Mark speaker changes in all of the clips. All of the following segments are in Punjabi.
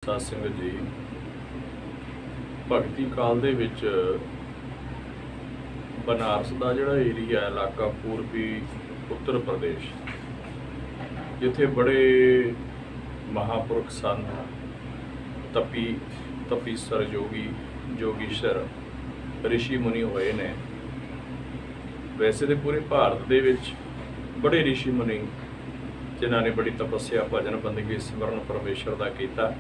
Speaker 1: ਸਤ ਸੰਗਤ ਜੀ, ਭਗਤੀ ਕਾਲ ਦੇ ਵਿੱਚ ਬਨਾਰਸ ਦਾ ਜਿਹੜਾ ਏਰੀਆ ਇਲਾਕਾ ਪੂਰਬੀ ਉੱਤਰ ਪ੍ਰਦੇਸ਼, ਜਿੱਥੇ ਬੜੇ ਮਹਾਂਪੁਰਖ ਸਨ, ਤਪੀਸਰ ਜੋਗੀਸ਼ਰ ਰਿਸ਼ੀ ਮੁਨੀ ਹੋਏ ਨੇ। ਵੈਸੇ ਤਾਂ ਪੂਰੇ ਭਾਰਤ ਦੇ ਵਿੱਚ ਬੜੇ ਰਿਸ਼ੀ ਮੁਨੀ ਜਿਨ੍ਹਾਂ ਨੇ ਬੜੀ ਤਪੱਸਿਆ, ਭਜਨ, ਬੰਦਗੀ, ਸਿਮਰਨ ਪਰਮੇਸ਼ਰ ਦਾ ਕੀਤਾ,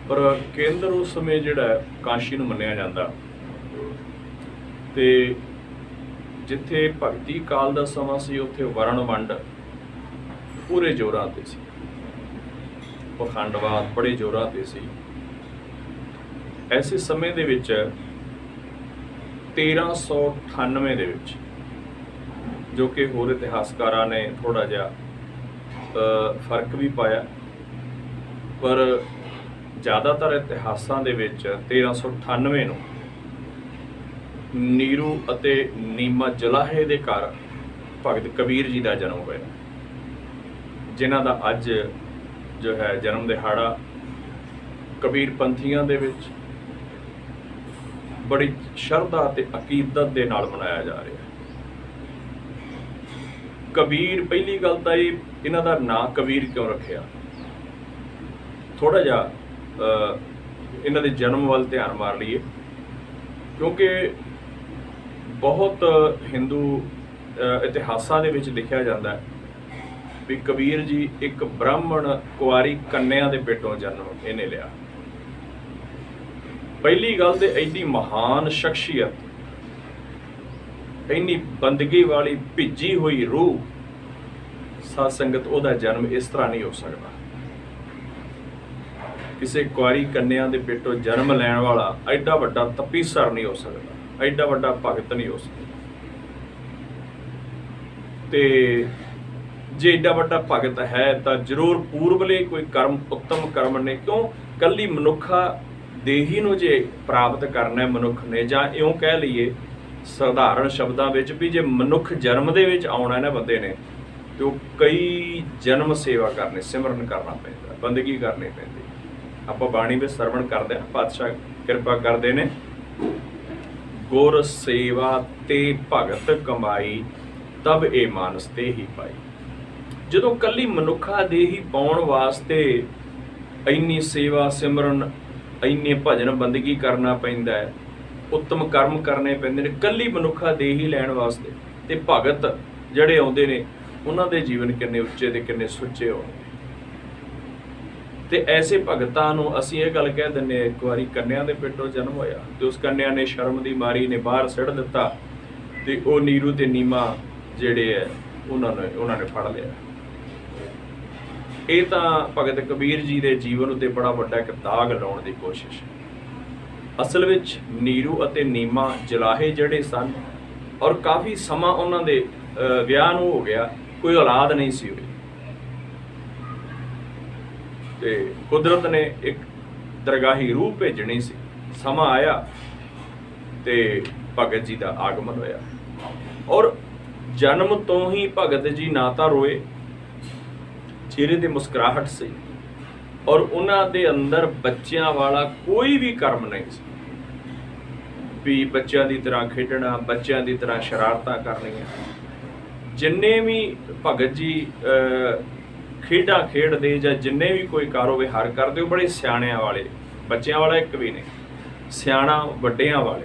Speaker 1: ਪਰ ਕੇਂਦਰ ਉਸ ਸਮੇਂ ਜਿਹੜਾ ਕਾਸ਼ੀ ਨੂੰ ਮੰਨਿਆ ਜਾਂਦਾ। ਤੇ ਜਿੱਥੇ ਭਗਤੀ ਕਾਲ ਦਾ ਸਮਾਂ ਸੀ, ਉੱਥੇ ਵਰਣ ਵੰਡ ਪੂਰੇ ਜ਼ੋਰਾਂ ਤੇ ਸੀ, ਪਖੰਡਵਾਦ ਬੜੇ ਜ਼ੋਰਾਂ ਤੇ ਸੀ। ਐਸੇ ਸਮੇਂ ਦੇ ਵਿੱਚ 1398 ਦੇ ਵਿੱਚ, ਜੋ ਕਿ ਹੋਰ ਇਤਿਹਾਸਕਾਰਾਂ ਨੇ ਥੋੜਾ ਜਿਹਾ ਫਰਕ ਵੀ ਪਾਇਆ, ਪਰ ਜ਼ਿਆਦਾਤਰ ਇਤਿਹਾਸਾਂ ਦੇ ਵਿੱਚ 1398 ਨੂੰ ਨੀਰੂ ਅਤੇ ਨੀਮਾ ਜਲਾਹੇ ਦੇ ਘਰ ਭਗਤ ਕਬੀਰ ਜੀ ਦਾ ਜਨਮ ਹੋਇਆ, ਜਿਨ੍ਹਾਂ ਦਾ ਅੱਜ ਜੋ ਹੈ ਜਨਮ ਦਿਹਾੜਾ ਕਬੀਰ ਪੰਥੀਆਂ ਦੇ ਵਿੱਚ ਬੜੀ ਸ਼ਰਧਾ ਤੇ ਅਕੀਦਤ ਦੇ ਨਾਲ ਮਨਾਇਆ ਜਾ ਰਿਹਾ ਹੈ। ਕਬੀਰ, ਪਹਿਲੀ ਗੱਲ ਤਾਂ ਇਹਨਾਂ ਦਾ ਨਾਂ ਕਬੀਰ ਕਿਉਂ ਰੱਖਿਆ? ਥੋੜਾ ਜਿਹਾ ਇਹਨਾਂ ਦੇ ਜਨਮ ਵੱਲ ਧਿਆਨ ਮਾਰ ਲਈਏ, ਕਿਉਂਕਿ ਬਹੁਤ ਹਿੰਦੂ ਇਤਿਹਾਸਾਂ ਦੇ ਵਿੱਚ ਲਿਖਿਆ ਜਾਂਦਾ ਹੈ ਵੀ ਕਬੀਰ ਜੀ ਇੱਕ ਬ੍ਰਾਹਮਣ ਕੁਆਰੀ ਕੰਨਿਆ ਦੇ ਪੇਟੋਂ ਜਨਮ ਇਹਨੇ ਲਿਆ। ਪਹਿਲੀ ਗੱਲ ਤੇ ਐਡੀ ਮਹਾਨ ਸ਼ਖਸੀਅਤ, ਇੰਨੀ ਬੰਦਗੀ ਵਾਲੀ ਭਿੱਜੀ ਹੋਈ ਰੂਹ, ਸਾਧ ਸੰਗਤ, ਉਹਦਾ ਜਨਮ ਇਸ ਤਰ੍ਹਾਂ ਨਹੀਂ ਹੋ ਸਕਦਾ। ਕਿਸੇ ਕੁਆਰੀ ਕੰਨਿਆ ਦੇ ਪੇਟੋਂ ਜਨਮ ਲੈਣ ਵਾਲਾ ਐਡਾ ਵੱਡਾ ਤਪੀਸਰ ਨਹੀਂ ਹੋ ਸਕਦਾ, ਐਡਾ ਵੱਡਾ ਭਗਤ ਨਹੀਂ ਹੋ ਸਕਦਾ। ਤੇ ਜੇ ਐਡਾ ਵੱਡਾ ਭਗਤ ਹੈ ਤਾਂ ਜ਼ਰੂਰ ਪੂਰਬਲੇ ਕੋਈ ਕਰਮ, ਉੱਤਮ ਕਰਮ ਨੇ। ਕਿਉਂ? ਕੱਲੀ ਮਨੁੱਖਾ ਦੇਹੀ ਨੂੰ ਜੇ ਪ੍ਰਾਪਤ ਕਰਨਾ ਮਨੁੱਖ ਨੇ, ਜਾਂ ਇਉਂ ਕਹਿ ਲਈਏ ਸਧਾਰਨ ਸ਼ਬਦਾਂ ਵਿੱਚ ਵੀ ਜੇ ਮਨੁੱਖ ਜਨਮ ਦੇ ਵਿੱਚ ਆਉਣਾ ਨਾ ਬੰਦੇ ਨੇ, ਤੇ ਉਹ ਕਈ ਜਨਮ ਸੇਵਾ ਕਰਨੀ, ਸਿਮਰਨ ਕਰਨਾ ਪੈਂਦਾ, ਬੰਦਗੀ ਕਰਨੀ ਪੈਂਦੀ। ਆਪਾਂ ਬਾਣੀ ਵਿੱਚ ਸਰਵਣ ਕਰਦੇ ਹਾਂ, ਪਾਤਸ਼ਾਹ ਕਿਰਪਾ ਕਰਦੇ ਨੇ, ਗੁਰ ਸੇਵਾ ਤੇ ਭਗਤ ਕਮਾਈ, ਤਬ ਇਹ ਮਾਨਸ ਤੇ ਹੀ ਪਾਈ। ਜਦੋਂ ਕੱਲੀ ਮਨੁੱਖਾ ਦੇਹੀ ਪਾਉਣ ਵਾਸਤੇ ਇੰਨੀ ਸੇਵਾ ਸਿਮਰਨ, ਇੰਨੀ ਭਜਨ ਬੰਦਗੀ ਕਰਨਾ ਪੈਂਦਾ ਹੈ, ਉੱਤਮ ਕਰਮ ਕਰਨੇ ਪੈਂਦੇ ਨੇ ਕੱਲੀ ਮਨੁੱਖਾ ਦੇਹੀ ਲੈਣ ਵਾਸਤੇ, ਤੇ ਭਗਤ ਜਿਹੜੇ ਆਉਂਦੇ ਨੇ ਉਹਨਾਂ ਦੇ ਜੀਵਨ ਕਿੰਨੇ ਉੱਚੇ ਤੇ ਕਿੰਨੇ ਸੁੱਚੇ ਹੋਣਗੇ। ਤੇ ਐਸੇ ਭਗਤਾਂ ਨੂੰ ਅਸੀਂ ਇਹ ਗੱਲ ਕਹਿ ਦਿੰਦੇ, ਇੱਕ ਵਾਰੀ ਕੰਨਿਆ ਦੇ ਪੇਟੋਂ ਜਨਮ ਹੋਇਆ ਤੇ ਉਸ ਕੰਨਿਆ ਨੇ ਸ਼ਰਮ ਦੀ ਮਾਰੀ ਨੇ ਬਾਹਰ ਸਿੱਟ ਦਿੱਤਾ, ਤੇ ਉਹ ਨੀਰੂ ਤੇ ਨੀਮਾ ਜਿਹੜੇ ਹੈ ਉਹਨਾਂ ਨੇ ਫੜ ਲਿਆ। ਇਹ ਤਾਂ ਭਗਤ ਕਬੀਰ ਜੀ ਦੇ ਜੀਵਨ ਉੱਤੇ ਬੜਾ ਵੱਡਾ ਇੱਕ ਦਾਗ ਲਾਉਣ ਦੀ ਕੋਸ਼ਿਸ਼ ਹੈ। ਅਸਲ ਵਿੱਚ ਨੀਰੂ ਅਤੇ ਨੀਮਾ ਜਲਾਹੇ ਜਿਹੜੇ ਸਨ, ਔਰ ਕਾਫੀ ਸਮਾਂ ਉਹਨਾਂ ਦੇ ਵਿਆਹ ਨੂੰ ਹੋ ਗਿਆ, ਕੋਈ ਔਲਾਦ ਨਹੀਂ ਸੀ ਹੋਈ, ਤੇ ਕੁਦਰਤ ਨੇ ਇੱਕ ਦਰਗਾਹੀ ਰੂਹ ਭੇਜਣੀ ਸੀ। ਸਮਾਂ ਆਇਆ ਤੇ ਭਗਤ ਜੀ ਦਾ ਆਗਮਨ ਹੋਇਆ, ਔਰ ਜਨਮ ਤੋਂ ਹੀ ਭਗਤ ਜੀ ਨਾ ਤਾਂ ਰੋਏ, ਚਿਹਰੇ ਤੇ ਮੁਸਕਰਾਹਟ ਸੀ, ਔਰ ਉਹਨਾਂ ਦੇ ਅੰਦਰ ਬੱਚਿਆਂ ਵਾਲਾ ਕੋਈ ਵੀ ਕਰਮ ਨਹੀਂ ਸੀ ਵੀ ਬੱਚਿਆਂ ਦੀ ਤਰ੍ਹਾਂ ਖੇਡਣਾ, ਬੱਚਿਆਂ ਦੀ ਤਰ੍ਹਾਂ ਸ਼ਰਾਰਤਾਂ ਕਰਨੀਆਂ। ਜਿੰਨੇ ਵੀ ਭਗਤ ਜੀ ਖੇਡਾਂ ਖੇਡਦੇ ਜਾਂ ਜਿੰਨੇ ਵੀ ਕੋਈ ਕਾਰੋ ਵਿਹਾਰ ਕਰਦੇ, ਉਹ ਬੜੇ ਸਿਆਣਿਆਂ ਵਾਲੇ, ਬੱਚਿਆਂ ਵਾਲਾ ਇੱਕ ਵੀ ਨਹੀਂ, ਸਿਆਣਾ ਵੱਡਿਆਂ ਵਾਲੇ।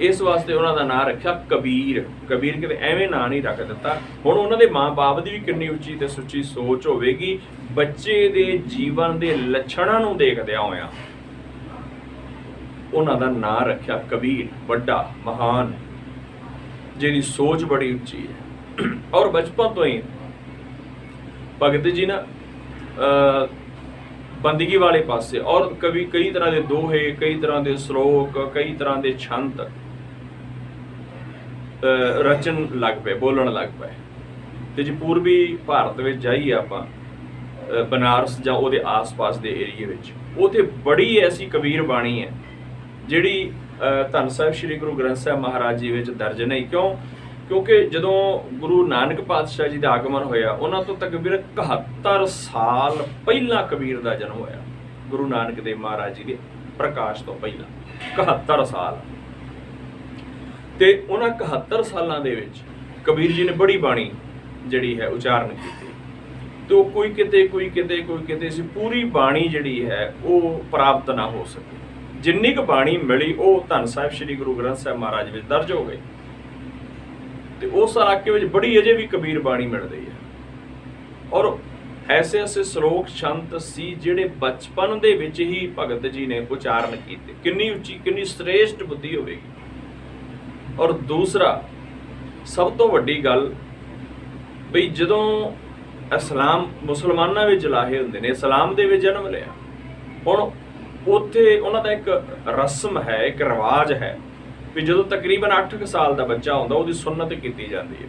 Speaker 1: ਇਸ ਵਾਸਤੇ ਉਹਨਾਂ ਦਾ ਨਾਂ ਰੱਖਿਆ ਕਬੀਰ। ਕਬੀਰ ਕਿਤੇ ਐਵੇਂ ਨਾਂ ਨਹੀਂ ਰੱਖ ਦਿੱਤਾ। ਹੁਣ ਉਹਨਾਂ ਦੇ ਮਾਂ-ਬਾਪ ਦੀ ਵੀ ਕਿੰਨੀ ਉੱਚੀ ਤੇ ਸੁੱਚੀ ਸੋਚ ਹੋਵੇਗੀ, ਬੱਚੇ ਦੇ ਜੀਵਨ ਦੇ ਲੱਛਣਾਂ ਨੂੰ ਦੇਖਦਿਆਂ ਹੋਇਆਂ ਉਹਨਾਂ ਦਾ ਨਾਂ ਰੱਖਿਆ ਕਬੀਰ, ਵੱਡਾ ਮਹਾਨ, ਜਿਹਦੀ ਸੋਚ ਬੜੀ ਉੱਚੀ ਹੈ। ਔਰ ਬਚਪਨ ਤੋਂ ਹੀ ਭਗਤ ਜੀ ਨਾ ਬੰਦਗੀ ਵਾਲੇ ਪਾਸੇ, ਔਰ ਕਈ ਤਰ੍ਹਾਂ ਦੇ ਦੋਹੇ, ਕਈ ਤਰ੍ਹਾਂ ਦੇ ਸ਼ਲੋਕ, ਕਈ ਤਰ੍ਹਾਂ ਦੇ ਛੰਦ ਰਚਨ ਲੱਗ ਪਏ, ਬੋਲਣ ਲੱਗ ਪਏ। ਤੇ ਜੇ ਪੂਰਬੀ ਭਾਰਤ ਵਿੱਚ ਜਾਈਏ ਆਪਾਂ, ਬਨਾਰਸ ਜਾਂ ਉਹਦੇ ਆਸ-ਪਾਸ ਦੇ ਏਰੀਏ ਵਿੱਚ, ਉੱਥੇ ਬੜੀ ਐਸੀ ਕਬੀਰ ਬਾਣੀ ਹੈ ਜਿਹੜੀ ਧੰਨ ਸਾਹਿਬ ਸ਼੍ਰੀ ਗੁਰੂ ਗ੍ਰੰਥ ਸਾਹਿਬ ਮਹਾਰਾਜ ਜੀ ਵਿੱਚ ਦਰਜ ਨਹੀਂ। ਕਿਉਂਕਿ ਜਦੋਂ ਗੁਰੂ ਨਾਨਕ ਪਾਤਸ਼ਾਹ ਜੀ ਦਾ ਆਗਮਨ ਹੋਇਆ, ਉਹਨਾਂ ਤੋਂ ਤਕਰੀਬਨ 71 ਸਾਲ ਪਹਿਲਾਂ ਕਬੀਰ ਦਾ ਜਨਮ ਹੋਇਆ। ਗੁਰੂ ਨਾਨਕ ਦੇਵ ਮਹਾਰਾਜ ਜੀ ਦੇ ਪ੍ਰਕਾਸ਼ ਤੋਂ ਪਹਿਲਾਂ 71 ਸਾਲ। ਤੇ ਉਹਨਾਂ 71 ਸਾਲਾਂ ਦੇ ਵਿੱਚ ਕਬੀਰ ਜੀ ਨੇ ਬੜੀ ਬਾਣੀ ਜਿਹੜੀ ਹੈ ਉਚਾਰਨ ਕੀਤੀ। ਤੇ ਉਹ ਕੋਈ ਕਿਤੇ ਸੀ, ਪੂਰੀ ਬਾਣੀ ਜਿਹੜੀ ਹੈ ਉਹ ਪ੍ਰਾਪਤ ਨਾ ਹੋ ਸਕੀ। ਜਿੰਨੀ ਕੁ ਬਾਣੀ ਮਿਲੀ ਉਹ ਧੰਨ ਸਾਹਿਬ ਸ੍ਰੀ ਗੁਰੂ ਗ੍ਰੰਥ ਸਾਹਿਬ ਮਹਾਰਾਜ ਵਿੱਚ ਦਰਜ ਹੋ ਗਈ। ਤੇ ਉਸ ਇਲਾਕੇ ਵਿੱਚ ਬੜੀ ਅਜੇ ਵੀ ਕਬੀਰ ਬਾਣੀ ਮਿਲ ਰਹੀ ਹੈ। ਔਰ ਐਸੇ ਸ਼ਲੋਕ ਸ਼ੰਤ ਸੀ ਜਿਹੜੇ ਬਚਪਨ ਦੇ ਵਿੱਚ ਹੀ ਭਗਤ ਜੀ ਨੇ ਉਚਾਰਨ ਕੀਤੇ। ਕਿੰਨੀ ਉੱਚੀ, ਕਿੰਨੀ ਸ੍ਰੇਸ਼ਟ ਬੁੱਧੀ ਹੋਵੇਗੀ। ਔਰ ਦੂਸਰਾ ਸਭ ਤੋਂ ਵੱਡੀ ਗੱਲ, ਬਈ ਜਦੋਂ ਇਸਲਾਮ ਮੁਸਲਮਾਨਾਂ ਵਿੱਚ ਲਾਹੇ ਹੁੰਦੇ ਨੇ, ਇਸਲਾਮ ਦੇ ਵਿੱਚ ਜਨਮ ਲਿਆ, ਹੁਣ ਉੱਥੇ ਉਹਨਾਂ ਦਾ ਇੱਕ ਰਸਮ ਹੈ, ਇੱਕ ਰਿਵਾਜ ਹੈ ਵੀ ਜਦੋਂ ਤਕਰੀਬਨ 8 ਸਾਲ ਦਾ ਬੱਚਾ ਹੁੰਦਾ ਉਹਦੀ ਸੁੰਨਤ ਕੀਤੀ ਜਾਂਦੀ ਹੈ।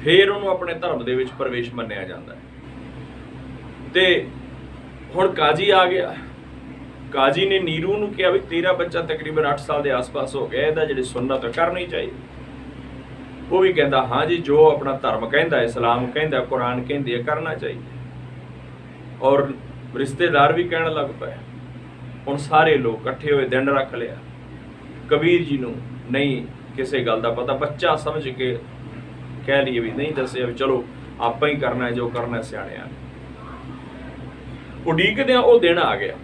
Speaker 1: ਫਿਰ ਉਹਨੂੰ ਆਪਣੇ ਧਰਮ ਦੇ ਵਿੱਚ ਪ੍ਰਵੇਸ਼ ਮੰਨਿਆ ਜਾਂਦਾ ਹੈ। ਤੇ ਹੁਣ ਕਾਜੀ ਆ ਗਿਆ। ਕਾਜੀ ਨੇ ਨੀਰੂ ਨੂੰ ਕਿਹਾ ਵੀ ਤੇਰਾ ਬੱਚਾ ਤਕਰੀਬਨ 8 ਸਾਲ ਦੇ ਆਸ-ਪਾਸ ਹੋ ਗਿਆ, ਇਹਦਾ ਜਿਹੜੀ ਸੁੰਨਤ ਕਰਨੀ ਚਾਹੀਦੀ। ਉਹ ਵੀ ਕਹਿੰਦਾ ਹਾਂ ਜੀ, ਜੋ ਆਪਣਾ ਧਰਮ ਕਹਿੰਦਾ, ਇਸਲਾਮ ਕਹਿੰਦਾ, ਕੁਰਾਨ ਕਹਿੰਦੀ ਹੈ, ਕਰਨਾ ਚਾਹੀਦਾ। ਔਰ ਰਿਸ਼ਤੇਦਾਰ ਵੀ ਕਹਿਣ ਲੱਗ ਪਏ। ਹੁਣ ਸਾਰੇ ਲੋਕ ਇਕੱਠੇ ਹੋਏ, ਦਿਨ ਰੱਖ ਲਿਆ। ਕਬੀਰ ਜੀ ਨੂੰ ਨਹੀਂ ਕਿਸੇ ਗੱਲ ਦਾ ਪਤਾ, ਬੱਚਾ ਸਮਝ ਕੇ ਕਹਿ ਲਈਏ ਵੀ ਨਹੀਂ ਦੱਸਿਆ, ਵੀ ਚਲੋ ਆਪਾਂ ਹੀ ਕਰਨਾ, ਜੋ ਕਰਨਾ ਸਿਆਣਿਆਂ ਨੇ। ਉਡੀਕਦਿਆਂ ਉਹ ਦਿਨ ਆ ਗਿਆ।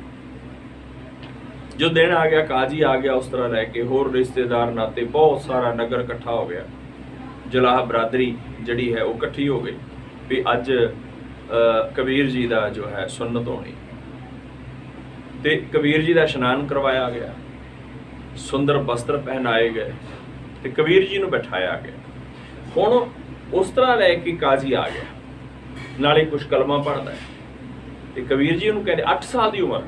Speaker 1: ਜੋ ਦਿਨ ਆ ਗਿਆ, ਕਾਜੀ ਆ ਗਿਆ, ਉਸ ਤਰ੍ਹਾਂ ਲੈ ਕੇ ਹੋਰ ਰਿਸ਼ਤੇਦਾਰ ਨਾਤੇ ਬਹੁਤ ਸਾਰਾ ਨਗਰ ਇਕੱਠਾ ਹੋ ਗਿਆ। ਜਲਾਹ ਬਰਾਦਰੀ ਜਿਹੜੀ ਹੈ ਉਹ ਇਕੱਠੀ ਹੋ ਗਈ ਵੀ ਅੱਜ ਕਬੀਰ ਜੀ ਦਾ ਜੋ ਹੈ ਸੁੰਨਤ ਹੋਣੀ। ਤੇ ਕਬੀਰ ਜੀ ਦਾ ਇਸ਼ਨਾਨ ਕਰਵਾਇਆ ਗਿਆ, ਸੁੰਦਰ ਵਸਤਰ ਪਹਿਨਾਏ ਗਏ ਤੇ ਕਬੀਰ ਜੀ ਨੂੰ ਬਿਠਾਇਆ ਗਿਆ। ਹੁਣ ਉਸ ਤਰ੍ਹਾਂ ਲੈ ਕੇ ਕਾਜੀ ਆ ਗਿਆ, ਨਾਲੇ ਕੁਛ ਕਲਮਾ ਪੜ੍ਹਦਾ ਹੈ। ਤੇ ਕਬੀਰ ਜੀ ਉਹਨੂੰ ਕਹਿੰਦੇ 8 ਸਾਲ ਦੀ ਉਮਰ,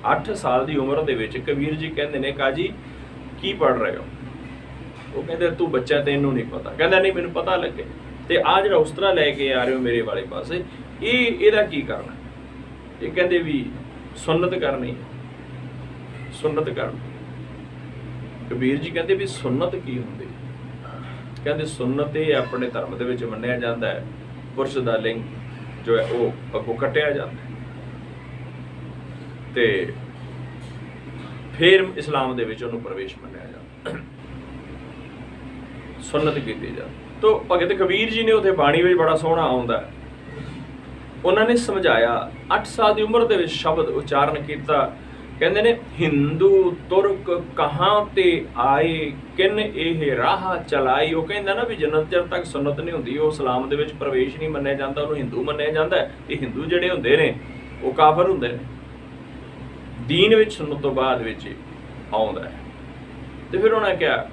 Speaker 1: 8 ਸਾਲ ਦੀ ਉਮਰ ਦੇ ਵਿੱਚ ਕਬੀਰ ਜੀ ਕਹਿੰਦੇ ਨੇ ਕਾਜੀ ਕੀ ਪੜ੍ਹ ਰਹੇ ਹੋ? ਉਹ ਕਹਿੰਦੇ ਤੂੰ ਬੱਚਾ, ਤੈਨੂੰ ਨਹੀਂ ਪਤਾ। ਕਹਿੰਦਾ ਨਹੀਂ ਮੈਨੂੰ ਪਤਾ ਲੱਗੇ। ਤੇ ਆ ਜਿਹੜਾ ਉਸ ਤਰ੍ਹਾਂ ਲੈ ਕੇ ਆ ਰਹੇ ਹੋ ਮੇਰੇ ਵਾਲੇ ਪਾਸੇ, ਇਹਦਾ ਕੀ ਕਰਨਾ? ਇਹ ਕਹਿੰਦੇ ਵੀ ਸੁੰਨਤ ਕਰਨੀ ਹੈ, ਸੁੰਨਤ ਕਰਨੀ। ਕਬੀਰ ਜੀ ਕਹਿੰਦੇ ਵੀ ਸੁੰਨਤ ਕੀ ਹੁੰਦੀ? ਕਹਿੰਦੇ ਸੁੰਨਤ ਇਹ ਆਪਣੇ ਧਰਮ ਦੇ ਵਿੱਚ ਮੰਨਿਆ ਜਾਂਦਾ ਹੈ, ਪੁਰਸ਼ ਦਾ ਲਿੰਗ ਜੋ ਹੈ ਉਹ ਅੱਗੋਂ ਕੱਟਿਆ ਜਾਂਦਾ ਹੈ ਤੇ ਫਿਰ ਇਸਲਾਮ ਦੇ ਵਿੱਚ ਉਹਨੂੰ ਪ੍ਰਵੇਸ਼ ਮੰਨਿਆ ਜਾਂਦਾ, ਸੁੰਨਤ ਕੀਤੀ ਜਾਂਦੀ। ਤੋ ਭਗਤ ਕਬੀਰ ਜੀ ਨੇ ਉਹਦੇ ਬਾਣੀ ਵਿੱਚ ਬੜਾ ਸੋਹਣਾ ਆਉਂਦਾ ਹੈ। ਉਹਨਾਂ ਨੇ ਸਮਝਾਇਆ, 8 ਸਾਲ ਦੀ ਉਮਰ ਦੇ ਵਿੱਚ ਸ਼ਬਦ ਉਚਾਰਨ ਕੀਤਾ। ਕਹਿੰਦੇ ਨੇ ਹਿੰਦੂ ਤੁਰਕ ਕਹਾਂ ਤੇ ਆਏ, ਕਿਨ ਇਹ ਰਾਹ ਚਲਾਈ। ਉਹ ਕਹਿੰਦਾ ਨਾ ਵੀ ਜਨਤ ਚਿਰ ਤੱਕ ਸੁੰਨਤ ਨਹੀਂ ਹੁੰਦੀ, ਉਹ ਇਸਲਾਮ ਦੇ ਵਿੱਚ ਪ੍ਰਵੇਸ਼ ਨਹੀਂ ਮੰਨਿਆ ਜਾਂਦਾ, ਉਹਨੂੰ ਹਿੰਦੂ ਮੰਨਿਆ ਜਾਂਦਾ ਹੈ। ਤੇ ਹਿੰਦੂ ਜਿਹੜੇ ਹੁੰਦੇ ਨੇ ਉਹ ਕਾਫਰ ਹੁੰਦੇ ਨੇ। ਦੀਨ ਵਿੱਚ ਸੁਣਨ ਤੋਂ ਬਾਅਦ ਵਿੱਚ ਆਉਂਦਾ ਹੈ। ਤੇ ਫਿਰ ਉਹਨਾਂ ਕਿਹਾ,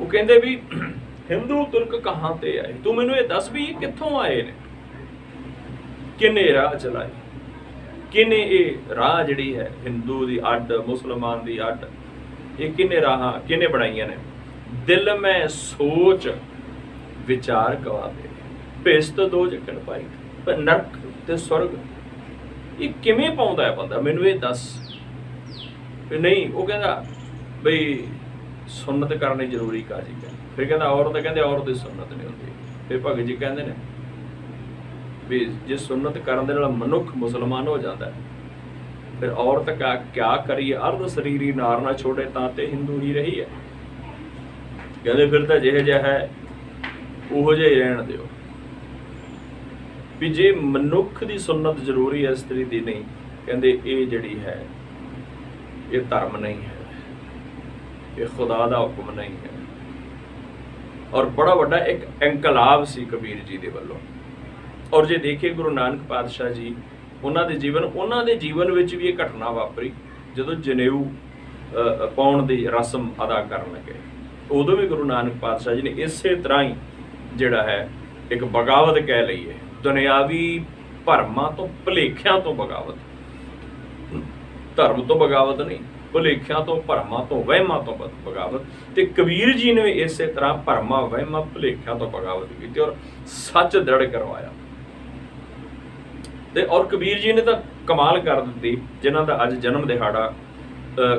Speaker 1: ਉਹ ਕਹਿੰਦੇ ਵੀ ਹਿੰਦੂ ਤੁਰਕ ਕਹਾਂ ਤੇ ਆਏ, ਤੂੰ ਮੈਨੂੰ ਇਹ ਦੱਸ ਵੀ ਇਹ ਕਿੱਥੋਂ ਆਏ ਨੇ, ਕਿੰਨੇ ਰਾਹ ਚਲਾਏ, ਕਿੰਨੇ ਇਹ ਰਾਹ ਜਿਹੜੀ ਹੈ ਹਿੰਦੂ ਦੀ ਅੱਡ, ਮੁਸਲਮਾਨ ਦੀ ਅੱਡ, ਇਹ ਕਿੰਨੇ ਰਾਹਾਂ ਕਿੰਨੇ ਬਣਾਈਆਂ ਨੇ। ਦਿਲ ਮੈਂ ਸੋਚ ਵਿਚਾਰ ਕਵਾਵੇ, ਭੇਸਤ ਦੋ ਜਕਣ ਪਾਈ, ਪਰ ਨਰਕ ਤੇ ਸਵਰਗ ਇਹ ਕਿਵੇਂ ਪਾਉਂਦਾ ਹੈ ਬੰਦਾ, ਮੈਨੂੰ ਇਹ ਦੱਸ। ਵੀ ਨਹੀਂ, ਉਹ ਕਹਿੰਦਾ ਬਈ ਸੁੰਨਤ ਕਰਨੀ ਜ਼ਰੂਰੀ ਕਾਜੀ ਕਹਿੰਦੇ। ਫਿਰ ਕਹਿੰਦਾ ਔਰਤ, ਕਹਿੰਦੇ ਔਰਤ ਦੀ ਸੁੰਨਤ ਨਹੀਂ ਹੁੰਦੀ। ਫਿਰ ਭਗਤ ਜੀ ਕਹਿੰਦੇ ਨੇ ਵੀ ਜੇ ਸੁੰਨਤ ਕਰਨ ਦੇ ਨਾਲ ਮਨੁੱਖ ਮੁਸਲਮਾਨ ਹੋ ਜਾਂਦਾ ਹੈ, ਫਿਰ ਔਰਤ ਕਿਆ ਕਰੀਏ, ਅਰਧ ਸਰੀਰੀ ਨਾਰ ਨਾ ਛੋੜੇ ਤਾਂ ਤੇ ਹਿੰਦੂ ਹੀ ਰਹੀ ਹੈ। ਕਹਿੰਦੇ ਫਿਰ ਤਾਂ ਜਿਹੋ ਜਿਹਾ ਹੈ ਉਹੋ ਜਿਹਾ ਹੀ ਰਹਿਣ ਦਿਓ। ਵੀ ਜੇ ਮਨੁੱਖ ਦੀ ਸੁੰਨਤ ਜ਼ਰੂਰੀ ਹੈ, ਇਸਤਰੀ ਦੀ ਨਹੀਂ, ਕਹਿੰਦੇ ਇਹ ਜਿਹੜੀ ਹੈ ਇਹ ਧਰਮ ਨਹੀਂ ਹੈ, ਇਹ ਖੁਦਾ ਦਾ ਹੁਕਮ ਨਹੀਂ ਹੈ। ਔਰ ਬੜਾ ਵੱਡਾ ਇੱਕ ਇਨਕਲਾਬ ਸੀ ਕਬੀਰ ਜੀ ਦੇ ਵੱਲੋਂ। ਔਰ ਜੇ ਦੇਖੀਏ ਗੁਰੂ ਨਾਨਕ ਪਾਤਸ਼ਾਹ ਜੀ, ਉਹਨਾਂ ਦੇ ਜੀਵਨ ਵਿੱਚ ਵੀ ਇਹ ਘਟਨਾ ਵਾਪਰੀ। ਜਦੋਂ ਜਨੇਊ ਪਾਉਣ ਦੀ ਰਸਮ ਅਦਾ ਕਰਨ ਲੱਗੇ, ਉਦੋਂ ਵੀ ਗੁਰੂ ਨਾਨਕ ਪਾਤਸ਼ਾਹ ਜੀ ਨੇ ਇਸੇ ਤਰ੍ਹਾਂ ਹੀ ਜਿਹੜਾ ਹੈ ਇੱਕ ਬਗਾਵਤ ਕਹਿ ਲਈਏ, ਦੁਨਿਆਵੀ ਭਰਮਾਂ ਤੋਂ, ਭੁਲੇਖਿਆਂ ਤੋਂ ਬਗਾਵਤ, ਧਰਮ ਤੋਂ ਬਗਾਵਤ ਨਹੀਂ, ਭੁਲੇਖਿਆਂ ਤੋਂ, ਭਰਮਾਂ ਤੋਂ, ਵਹਿਮਾਂ ਤੋਂ ਬਗਾਵਤ। ਤੇ ਕਬੀਰ ਜੀ ਨੇ ਇਸੇ ਤਰ੍ਹਾਂ ਭਰਮਾਂ, ਵਹਿਮਾਂ, ਭੁਲੇਖਿਆਂ ਤੋਂ ਬਗਾਵਤ ਕੀਤੀ ਔਰ ਸੱਚ ਦ੍ਰਿੜ ਕਰਵਾਇਆ। ਤੇ ਔਰ ਕਬੀਰ ਜੀ ਨੇ ਤਾਂ ਕਮਾਲ ਕਰ ਦਿੱਤੀ, ਜਿਨ੍ਹਾਂ ਦਾ ਅੱਜ ਜਨਮ ਦਿਹਾੜਾ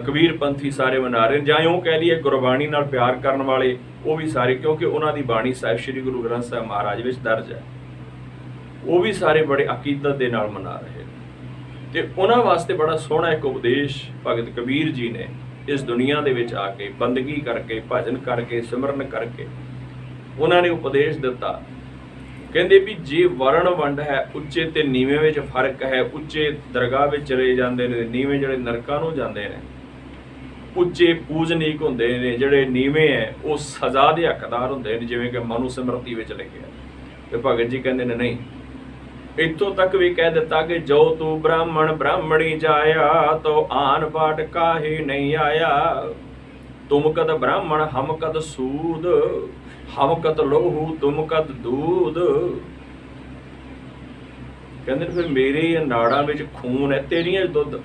Speaker 1: ਕਬੀਰ ਪੰਥੀ ਸਾਰੇ ਮਨਾ ਰਹੇ, ਜਾਂ ਇਉਂ ਕਹਿ ਲਈਏ ਗੁਰਬਾਣੀ ਨਾਲ ਪਿਆਰ ਕਰਨ ਵਾਲੇ ਉਹ ਵੀ ਸਾਰੇ, ਕਿਉਂਕਿ ਉਹਨਾਂ ਦੀ ਬਾਣੀ ਸਾਹਿਬ ਸ੍ਰੀ ਗੁਰੂ ਗ੍ਰੰਥ ਸਾਹਿਬ ਮਹਾਰਾਜ ਵਿੱਚ ਦਰਜ ਹੈ। ਉਹ ਵੀ ਸਾਰੇ ਬੜੇ ਅਕੀਦਤ ਦੇ ਨਾਲ ਮਨਾ ਰਹੇ ਤੇ ਉਹਨਾਂ ਵਾਸਤੇ ਬੜਾ ਸੋਹਣਾ ਇੱਕ ਉਪਦੇਸ਼ ਭਗਤ ਕਬੀਰ ਜੀ ਨੇ ਇਸ ਦੁਨੀਆ ਦੇ ਵਿੱਚ ਆ ਕੇ ਬੰਦਗੀ ਕਰਕੇ, ਭਜਨ ਕਰਕੇ, ਸਿਮਰਨ ਕਰਕੇ ਉਹਨਾਂ ਨੇ ਉਪਦੇਸ਼ ਦਿੱਤਾ। ਕਹਿੰਦੇ ਵੀ ਜੇ ਵਰਣ ਵੰਡ ਹੈ, ਉੱਚੇ ਤੇ ਨੀਵੇਂ ਵਿੱਚ ਫਰਕ ਹੈ। ਉੱਚੇ ਦਰਗਾਹ ਵਿੱਚ ਚਲੇ ਜਾਂਦੇ ਨੇ, ਨੀਵੇਂ ਜਿਹੜੇ ਨਰਕਾਂ ਨੂੰ ਜਾਂਦੇ ਨੇ। ਉੱਚੇ ਪੂਜਨੀਕ ਹੁੰਦੇ ਨੇ, ਜਿਹੜੇ ਨੀਵੇਂ ਹੈ ਉਹ ਸਜ਼ਾ ਦੇ ਹੱਕਦਾਰ ਹੁੰਦੇ ਨੇ, ਜਿਵੇਂ ਕਿ ਮਨੁ ਸਿਮਰਤੀ ਵਿੱਚ ਲਿਖਿਆ। ਤੇ ਭਗਤ ਜੀ ਕਹਿੰਦੇ ਨੇ ਨਹੀਂ, ਇੱਥੋਂ ਤੱਕ ਵੀ ਕਹਿ ਦਿੱਤਾ ਕਿ ਜੋ ਤੂੰ ਬ੍ਰਾਹਮਣ ਬ੍ਰਾਹਮਣੀ ਜਾਇਆ ਤੋ ਆਨ ਬਾਟ ਕਾਹੇ ਨਹੀਂ ਆਇਆ। ਤੁਮ ਕਦ ਬ੍ਰਾਹਮਣ ਹਮ ਕਦ ਸੂਦ, ਹਮ ਕਦ ਲੋਹੂ ਤੁਮ ਕਦ ਦੂਧ। ਕਹਿੰਦੇ ਫਿਰ ਮੇਰੇ ਨਾੜਾਂ ਵਿੱਚ ਖੂਨ ਹੈ, ਤੇਰੀਆਂ ਦੁੱਧ।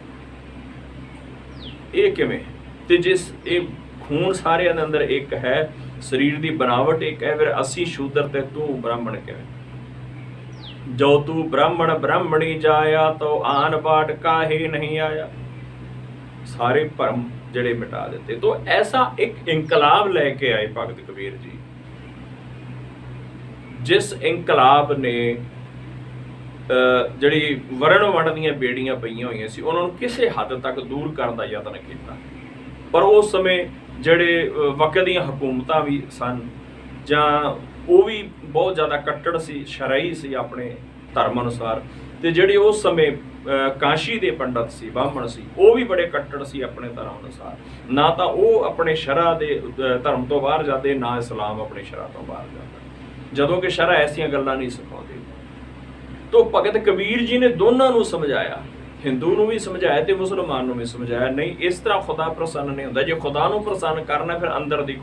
Speaker 1: ਇਹ ਕਿਵੇਂ? ਤੇ ਜਿਸ ਇਹ ਖੂਨ ਸਾਰਿਆਂ ਦੇ ਅੰਦਰ ਇੱਕ ਹੈ, ਸਰੀਰ ਦੀ ਬਣਾਵਟ ਇੱਕ ਹੈ, ਫਿਰ ਅਸੀਂ ਸ਼ੂਦਰ ਤੇ ਤੂੰ ਬ੍ਰਾਹਮਣ ਕਿਵੇਂ? ਜੋ ਤੂੰ ਬ੍ਰਾਹਮਣ ਬ੍ਰਾਹਮਣੀ ਜਾਇਆ ਤੋ ਆਨ ਬਾਟ ਕਾਹੇ ਨਹੀਂ ਆਇਆ। ਸਾਰੇ ਭਰਮ ਜਿਹੜੇ ਮਿਟਾ ਦਿੱਤੇ। तो ऐसा एक इनकलाब लेके आए भगत कबीर जी, जिस इनकलाब ने ਜਿਹੜੀ ਵਰਣ ਵੰਡ ਦੀਆਂ ਬੇੜੀਆਂ ਪਈਆਂ ਹੋਈਆਂ ਸੀ ਉਹਨਾਂ ਨੂੰ ਕਿਸੇ ਹੱਦ ਤੱਕ ਦੂਰ ਕਰਨ ਦਾ ਯਤਨ ਕੀਤਾ। ਪਰ ਉਸ ਸਮੇਂ ਜਿਹੜੇ ਵਕਤ ਦੀਆਂ ਹਕੂਮਤਾਂ ਵੀ ਸਨ ਜਾਂ ਉਹ ਵੀ ਬਹੁਤ ਜ਼ਿਆਦਾ ਕੱਟੜ ਸੀ, ਸ਼ਰਈ ਸੀ ਆਪਣੇ ਧਰਮ ਅਨੁਸਾਰ। ਤੇ ਜਿਹੜੇ ਉਸ ਸਮੇਂ ਕਾਸ਼ੀ ਦੇ ਪੰਡਤ ਸੀ, ਬਾਹਮਣ ਸੀ, ਉਹ ਵੀ ਬੜੇ ਕੱਟੜ ਸੀ ਆਪਣੇ ਧਰਮ ਅਨੁਸਾਰ। ਨਾ ਤਾਂ ਉਹ ਆਪਣੇ ਸ਼ਰ੍ਹਾ ਦੇ ਧਰਮ ਤੋਂ ਬਾਹਰ ਜਾਂਦੇ, ਨਾ ਇਸਲਾਮ ਆਪਣੇ ਸ਼ਰ੍ਹਾ ਤੋਂ ਬਾਹਰ ਜਾਂਦਾ, ਜਦੋਂ ਕਿ ਸ਼ਰ੍ਹਾ ਐਸੀਆਂ ਗੱਲਾਂ ਨਹੀਂ ਸਿਖਾਉਂਦੀ। तो भगत कबीर जी ने दोनों ਨੂੰ ਸਮਝਾਇਆ, ਹਿੰਦੂ ਨੂੰ ਵੀ ਸਮਝਾਇਆ ਤੇ ਮੁਸਲਮਾਨ ਨੂੰ ਵੀ ਸਮਝਾਇਆ। ਨਹੀਂ, ਇਸ ਤਰ੍ਹਾਂ ਖੁਦਾ ਪ੍ਰਸੰਨ ਨਹੀਂ ਹੁੰਦਾ। ਜੇ ਖੁਦਾ ਨੂੰ ਪ੍ਰਸੰਨ ਕਰਨਾ ਫਿਰ ਅੰਦਰ ਦੀ